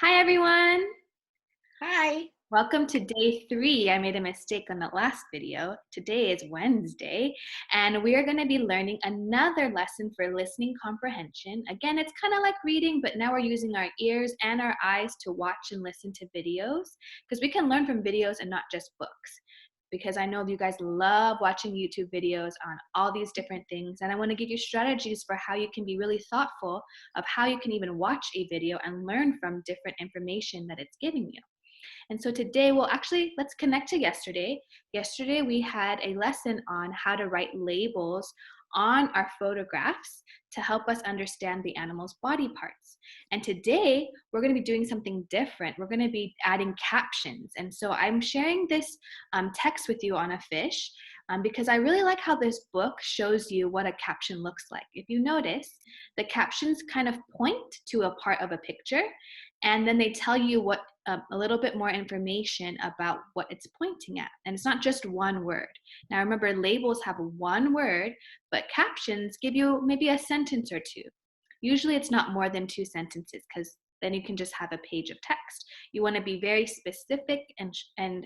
Hi, everyone. Hi. Welcome to day 3. I made a mistake on the last video. Today is Wednesday, and we are going to be learning another lesson for listening comprehension. Again, it's kind of like reading, but now we're using our ears and our eyes to watch and listen to videos, because we can learn from videos and not just books. Because I know you guys love watching YouTube videos on all these different things, and I want to give you strategies for how you can be really thoughtful of how you can even watch a video and learn from different information that it's giving you. And so today, let's connect to yesterday. Yesterday, we had a lesson on how to write labels on our photographs to help us understand the animal's body parts. And today, we're going to be doing something different. We're going to be adding captions. And so I'm sharing this text with you on a fish because I really like how this book shows you what a caption looks like. If you notice, the captions kind of point to a part of a picture, and then they tell you what a little bit more information about what it's pointing at. And it's not just one word. Now remember, labels have one word, but captions give you maybe a sentence or two. Usually it's not more than 2 sentences, because then you can just have a page of text. You want to be very specific and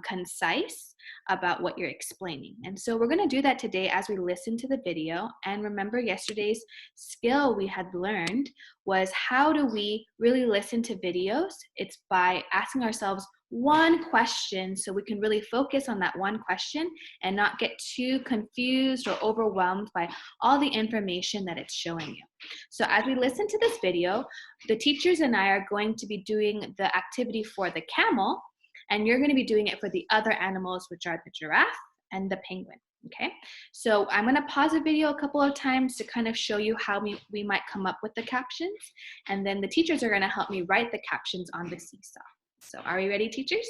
concise about what you're explaining. And so we're going to do that today as we listen to the video. And remember, yesterday's skill we had learned was how do we really listen to videos? It's by asking ourselves one question, so we can really focus on that one question and not get too confused or overwhelmed by all the information that it's showing you. So as we listen to this video, the teachers and I are going to be doing the activity for the camel, and you're going to be doing it for the other animals, which are the giraffe and the penguin. Okay, so I'm going to pause the video a couple of times to kind of show you how we might come up with the captions, and then the teachers are going to help me write the captions on the seesaw. So are we ready, teachers?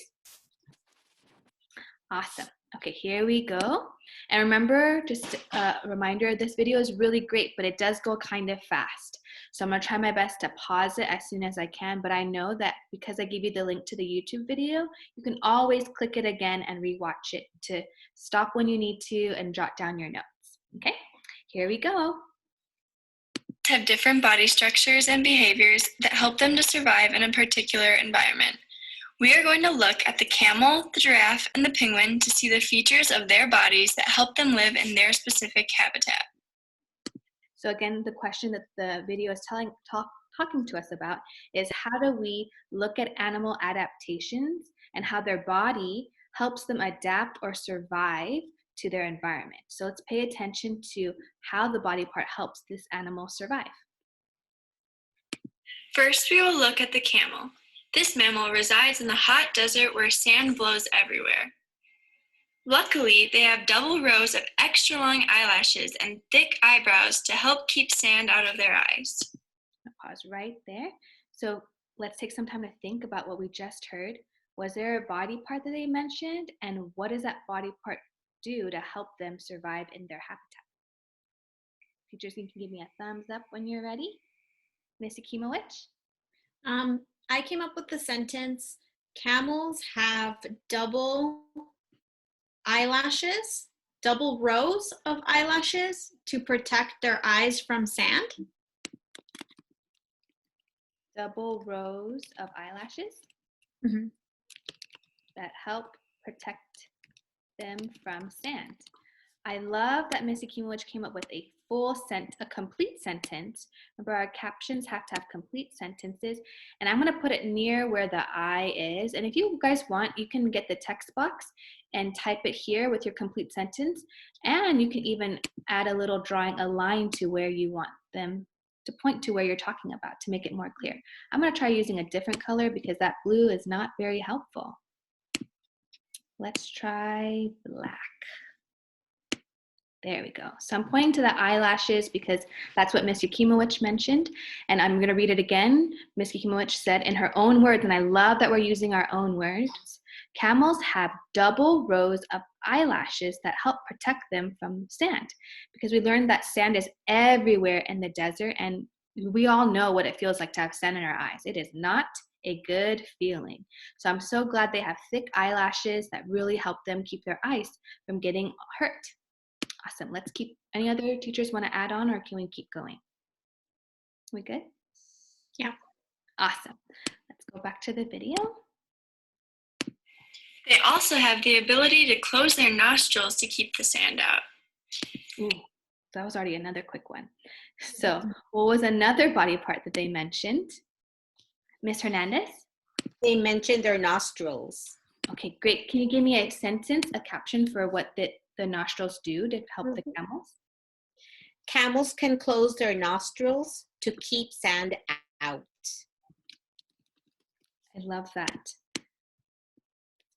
Awesome. Okay, here we go. And remember, just a reminder, this video is really great, but it does go kind of fast. So I'm gonna try my best to pause it as soon as I can, but I know that because I gave you the link to the YouTube video, you can always click it again and rewatch it to stop when you need to and jot down your notes. Okay, here we go. Have different body structures and behaviors that help them to survive in a particular environment. We are going to look at the camel, the giraffe, and the penguin to see the features of their bodies that help them live in their specific habitat. So again, the question that the video is talking to us about is how do we look at animal adaptations and how their body helps them adapt or survive to their environment. So let's pay attention to how the body part helps this animal survive. First, we will look at the camel. This mammal resides in the hot desert where sand blows everywhere. Luckily, they have double rows of extra long eyelashes and thick eyebrows to help keep sand out of their eyes. I'll pause right there. So let's take some time to think about what we just heard. Was there a body part that they mentioned? And what does that body part do to help them survive in their habitat? Teachers, you can give me a thumbs up when you're ready. Miss Akimowicz? I came up with the sentence, camels have double eyelashes, double rows of eyelashes to protect their eyes from sand. Double rows of eyelashes that help protect them from sand. I love that Miss Akimowicz came up with a complete sentence. Remember, our captions have to have complete sentences, and I'm going to put it near where the eye is. And if you guys want, you can get the text box and type it here with your complete sentence, and you can even add a little drawing, a line to where you want them to point to where you're talking about to make it more clear. I'm going to try using a different color because that blue is not very helpful. Let's try black. There we go. So I'm pointing to the eyelashes because that's what Miss Akimowicz mentioned. And I'm going to read it again. Miss Akimowicz said in her own words, and I love that we're using our own words, camels have double rows of eyelashes that help protect them from sand. Because we learned that sand is everywhere in the desert, and we all know what it feels like to have sand in our eyes. It is not a good feeling. So I'm so glad they have thick eyelashes that really help them keep their eyes from getting hurt. Awesome. Let's keep, any other teachers want to add on, or can we keep going? We good? Yeah. Awesome. Let's back to the video. They also have the ability to close their nostrils to keep the sand out. Ooh, that was already another quick one. So what was another body part that they mentioned? Miss Hernandez? They mentioned their nostrils. Okay, great. Can you give me a sentence, a caption for what the nostrils do to help the camels? Camels can close their nostrils to keep sand out. I love that.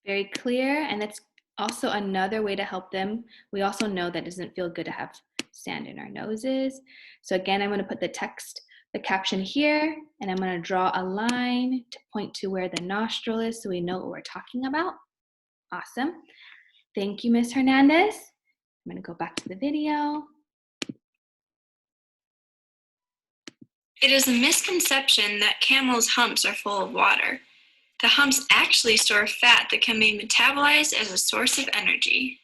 Very clear, and that's also another way to help them. We also know that it doesn't feel good to have sand in our noses. So again, I'm going to put the text, the caption here, and I'm going to draw a line to point to where the nostril is so we know what we're talking about. Awesome. Thank you, Miss Hernandez. I'm going to go back to the video. It is a misconception that camels' humps are full of water. The humps actually store fat that can be metabolized as a source of energy.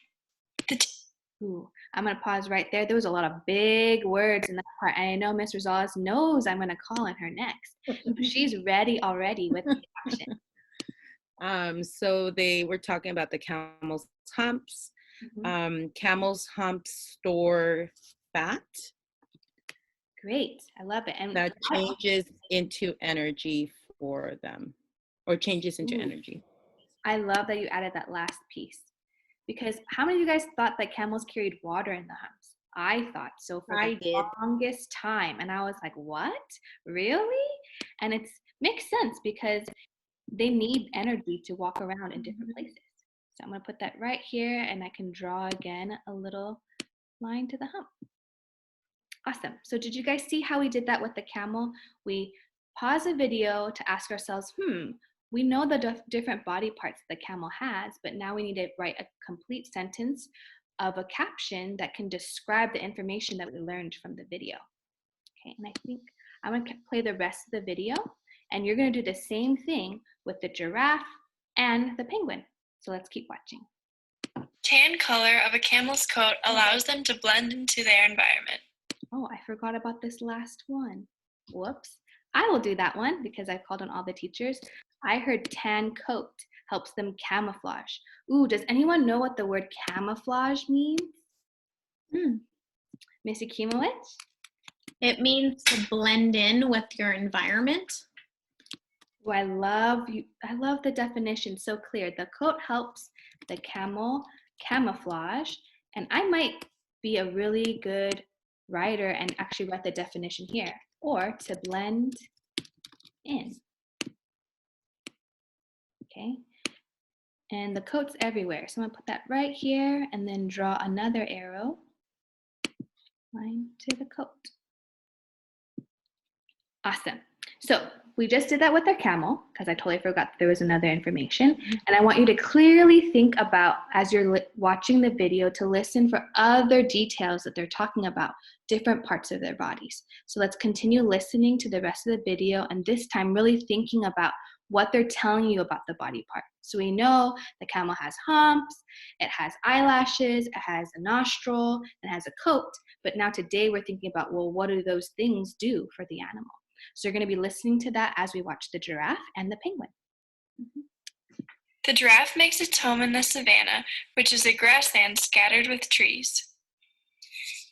Ooh, I'm going to pause right there. There was a lot of big words in that part. And I know Miss Rosales knows I'm going to call on her next. She's ready already with the action. So they were talking about the camel's humps. Camel's humps store fat. Great. I love it. And that changes into energy for them, or changes into energy. I love that you added that last piece, because how many of you guys thought that camels carried water in the humps? I thought so for the longest time, and I was like, what? Really? And it makes sense because they need energy to walk around in different places. So I'm going to put that right here, and I can draw again a little line to the hump. Awesome. So did you guys see how we did that with the camel? We pause the video to ask ourselves, we know the different body parts the camel has, but now we need to write a complete sentence of a caption that can describe the information that we learned from the video. Okay, and I think I'm going to play the rest of the video, and you're going to do the same thing with the giraffe and the penguin. So let's keep watching. Tan color of a camel's coat allows them to blend into their environment. Oh, I forgot about this last one. Whoops. I will do that one because I called on all the teachers. I heard tan coat helps them camouflage. Ooh, does anyone know what the word camouflage means? Miss Yakimowicz? It means to blend in with your environment. Oh, I love the definition, so clear. The coat helps the camel camouflage, and I might be a really good writer and actually write the definition here, or to blend in. Okay, and the coat's everywhere, so I'm gonna put that right here and then draw another arrow line to the coat. Awesome. So we just did that with our camel because I totally forgot that there was another information. And I want you to clearly think about, as you're watching the video, to listen for other details that they're talking about, different parts of their bodies. So let's continue listening to the rest of the video, and this time really thinking about what they're telling you about the body part. So we know the camel has humps, it has eyelashes, it has a nostril, it has a coat. But now today we're thinking about, well, what do those things do for the animal? So you're going to be listening to that as we watch the giraffe and the penguin. The giraffe makes its home in the savanna, which is a grassland scattered with trees.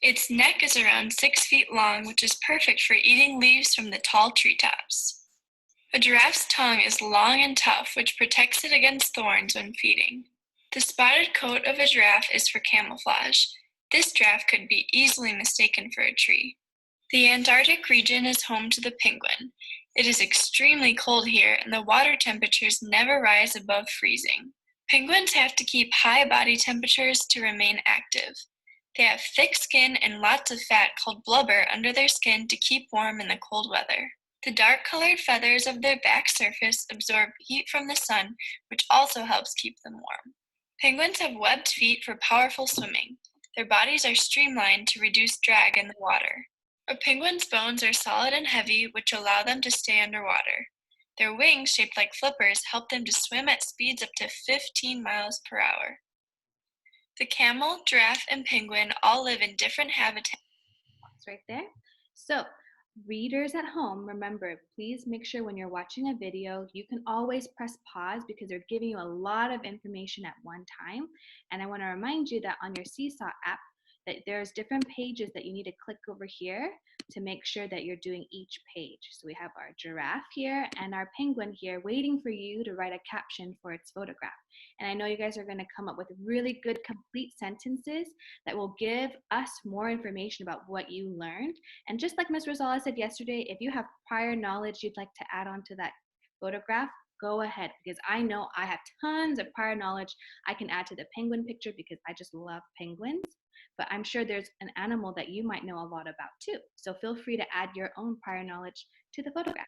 Its neck is around 6 feet long, which is perfect for eating leaves from the tall treetops. A giraffe's tongue is long and tough, which protects it against thorns when feeding. The spotted coat of a giraffe is for camouflage. This giraffe could be easily mistaken for a tree. The Antarctic region is home to the penguin. It is extremely cold here, and the water temperatures never rise above freezing. Penguins have to keep high body temperatures to remain active. They have thick skin and lots of fat called blubber under their skin to keep warm in the cold weather. The dark-colored feathers of their back surface absorb heat from the sun, which also helps keep them warm. Penguins have webbed feet for powerful swimming. Their bodies are streamlined to reduce drag in the water. A penguin's bones are solid and heavy, which allow them to stay underwater. Their wings, shaped like flippers, help them to swim at speeds up to 15 miles per hour. The camel, giraffe, and penguin all live in different habitats. Right there. So Readers at home, remember, please make sure when you're watching a video, you can always press pause because they're giving you a lot of information at one time. And I want to remind you that on your Seesaw app, that there's different pages that you need to click over here to make sure that you're doing each page. So we have our giraffe here and our penguin here waiting for you to write a caption for its photograph. And I know you guys are going to come up with really good complete sentences that will give us more information about what you learned. And just like Ms. Rosales said yesterday, if you have prior knowledge you'd like to add on to that photograph, go ahead, because I know I have tons of prior knowledge I can add to the penguin picture because I just love penguins. But I'm sure there's an animal that you might know a lot about too. So feel free to add your own prior knowledge to the photograph.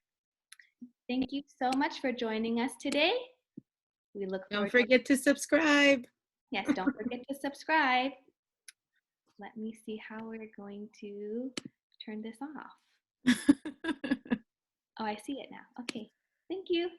Thank you so much for joining us today. We look forward. Don't forget to subscribe. Yes, don't forget to subscribe. Let me see how we're going to turn this off. Oh, I see it now. Okay, thank you.